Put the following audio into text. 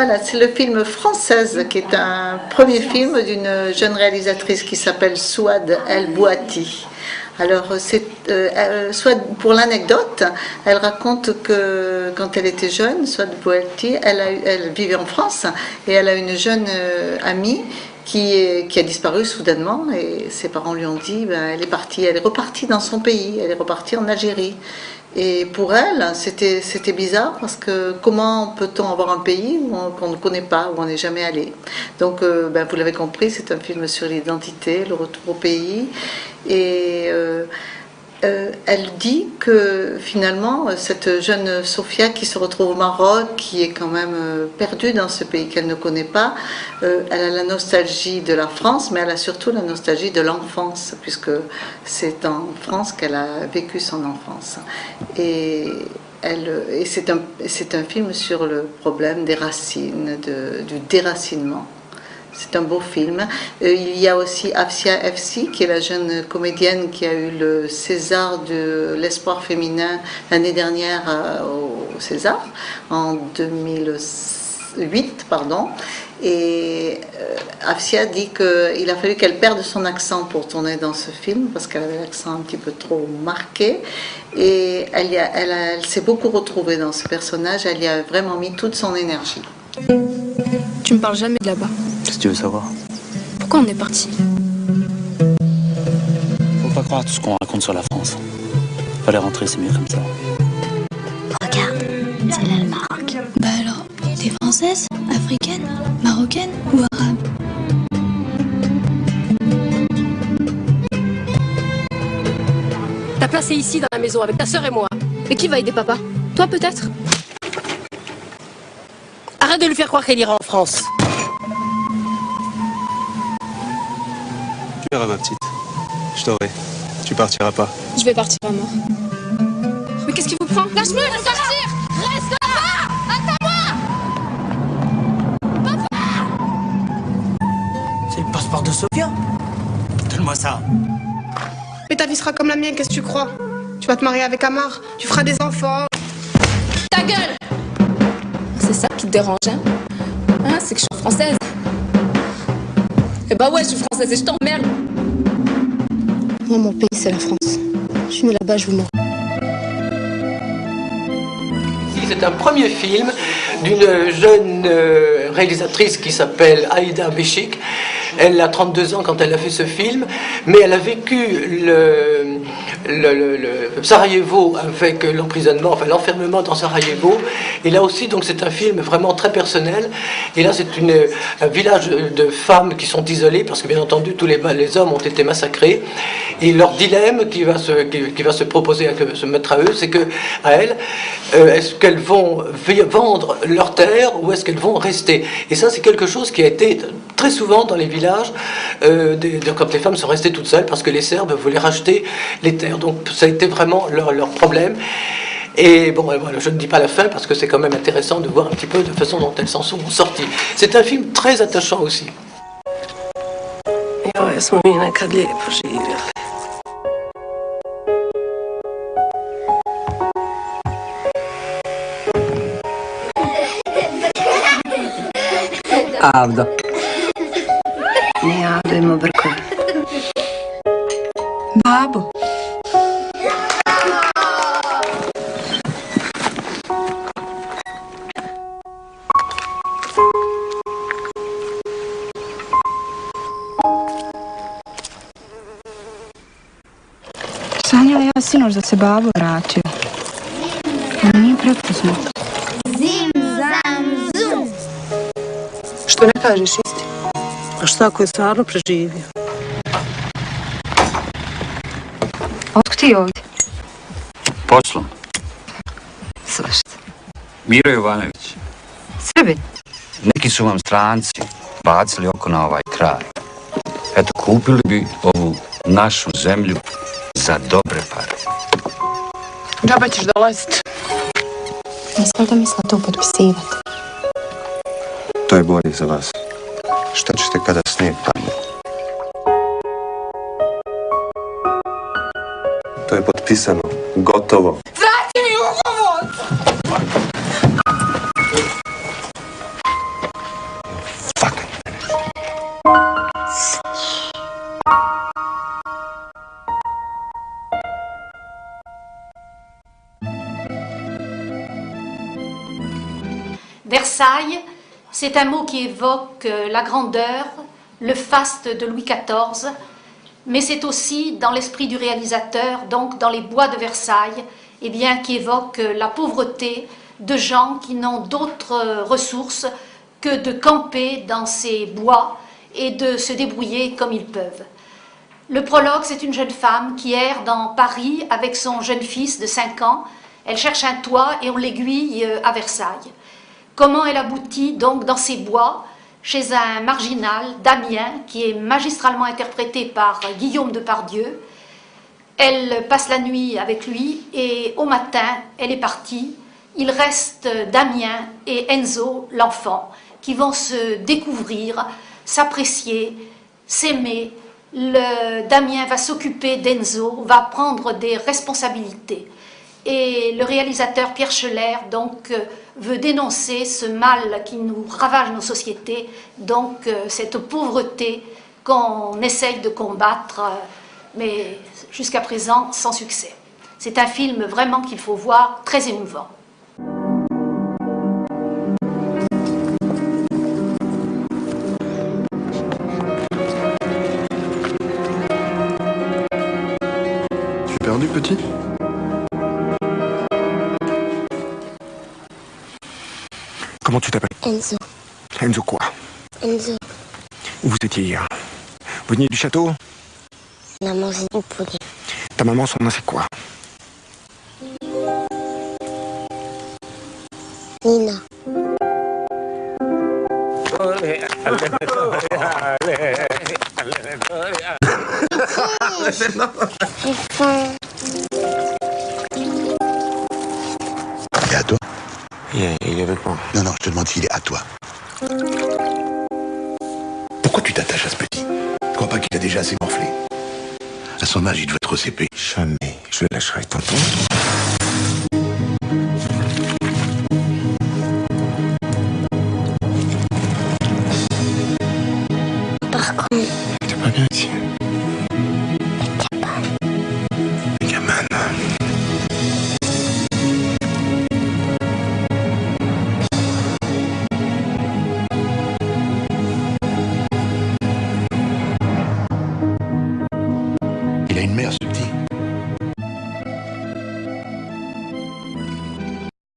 Voilà, c'est le film Française, qui est un premier film d'une jeune réalisatrice qui s'appelle Souad El Bouati. Alors, Souad, pour l'anecdote, elle raconte que quand elle était jeune, Souad Bouati, elle vivait en France et elle a une jeune amie qui a disparu soudainement et ses parents lui ont dit elle est repartie dans son pays, elle est repartie en Algérie. Et pour elle, c'était bizarre parce que comment peut-on avoir un pays qu'on ne connaît pas, où on n'est jamais allé. Donc, vous l'avez compris, c'est un film sur l'identité, le retour au pays. Et elle dit que finalement, cette jeune Sofia qui se retrouve au Maroc, qui est quand même perdue dans ce pays qu'elle ne connaît pas, elle a la nostalgie de la France, mais elle a surtout la nostalgie de l'enfance, puisque c'est en France qu'elle a vécu son enfance. Et c'est un film sur le problème des racines, du déracinement. C'est un beau film. Il y a aussi Afsia Efsi, qui est la jeune comédienne qui a eu le César de l'espoir féminin l'année dernière au César, en 2008, pardon. Et Afsia dit qu'il a fallu qu'elle perde son accent pour tourner dans ce film, parce qu'elle avait l'accent un petit peu trop marqué. Et elle s'est beaucoup retrouvée dans ce personnage, elle y a vraiment mis toute son énergie. Tu me parles jamais de là-bas. Si tu veux savoir. Pourquoi on est parti? Faut pas croire tout ce qu'on raconte sur la France. Fallait rentrer, c'est mieux comme ça. Regarde, c'est là le Maroc. Bah alors, t'es française, africaine, marocaine ou arabe? Ta place est ici dans la maison avec ta sœur et moi. Et qui va aider papa? Toi peut-être? Arrête de lui faire croire qu'elle ira en France. Tu verras, ma petite. Je t'aurai. Tu partiras pas. Je vais partir à mort. Mais qu'est-ce qui vous prend? Lâche-moi, laisse sortir. Reste là. Attends-moi. Papa. C'est le passeport de Sofia. Donne-moi ça. Mais ta vie sera comme la mienne, qu'est-ce que tu crois? Tu vas te marier avec Amar, tu feras des enfants. Ta gueule. C'est ça qui te dérange, hein? C'est que je suis française. Eh bah ouais, je suis française et je t'emmerde. Moi, mon pays, c'est la France. Je suis née là-bas, je veux mourir. C'est un premier film d'une jeune réalisatrice qui s'appelle Aïda Béchik. Elle a 32 ans quand elle a fait ce film, mais elle a vécu le Sarajevo avec l'emprisonnement, enfin l'enfermement dans Sarajevo. Et là aussi, donc c'est un film vraiment très personnel. Et là, c'est un village de femmes qui sont isolées parce que bien entendu tous les hommes ont été massacrés. Et leur dilemme qui va se proposer, se mettre à eux, c'est que à elles, est-ce qu'elles vont vendre leur terre ou est-ce qu'elles vont rester? Et ça, c'est quelque chose qui a été très souvent dans les villages quand les femmes sont restées toutes seules parce que les Serbes voulaient racheter les terres. Donc ça a été vraiment leur problème. Et bon, voilà, je ne dis pas la fin parce que c'est quand même intéressant de voir un petit peu de façon dont elles s'en sont sorties. C'est un film très attachant aussi. Avda. Ne javljamo brkove. Babo. Sanjala ja sinoć da se babo vratio. Ali nije prepoznao. Zim, zam, zum. Što ne kažeš isti? A šta ako je stvarno preživio? Otko ti ovdje? Poslom. Svašta. Miro Jovanović. Srbin? Neki su vam stranci bacili oko na ovaj kraj. Eto, kupili bi ovu našu zemlju za dobre pare. Džaba ćeš dolaziti. Nisam da misla to potpisivati. To je bolje za vas. Šta ćete kada snijeg padne? To je potpisano. Gotovo. Vrati mi ugovor! Versailles, c'est un mot qui évoque la grandeur, le faste de Louis XIV, mais c'est aussi dans l'esprit du réalisateur, donc dans les bois de Versailles, eh bien, qui évoque la pauvreté de gens qui n'ont d'autres ressources que de camper dans ces bois et de se débrouiller comme ils peuvent. Le prologue, c'est une jeune femme qui erre dans Paris avec son jeune fils de 5 ans. Elle cherche un toit et on l'aiguille à Versailles. Comment elle aboutit donc dans ces bois, chez un marginal, Damien, qui est magistralement interprété par Guillaume Depardieu. Elle passe la nuit avec lui et au matin, elle est partie. Il reste Damien et Enzo, l'enfant, qui vont se découvrir, s'apprécier, s'aimer. Damien va s'occuper d'Enzo, va prendre des responsabilités. Et le réalisateur Pierre Scheller donc veut dénoncer ce mal qui nous ravage nos sociétés, donc cette pauvreté qu'on essaye de combattre, mais jusqu'à présent sans succès. C'est un film vraiment qu'il faut voir, très émouvant. Tu es perdu, petit? Comment tu t'appelles? Enzo. Enzo quoi? Enzo. Où vous étiez hier? Vous veniez du château? On a mangé du poulet. Ta maman, son nom c'est quoi? Nina. J'ai faim. Et à toi? Il est avec moi. Non, non, je te demande s'il est à toi. Pourquoi tu t'attaches à ce petit? Tu crois pas qu'il a déjà assez morflé? À son âge, il doit être au CP. Jamais je le lâcherai, tonton. Par contre, T'es pas bien ici. Les gamanes. Il a une mère,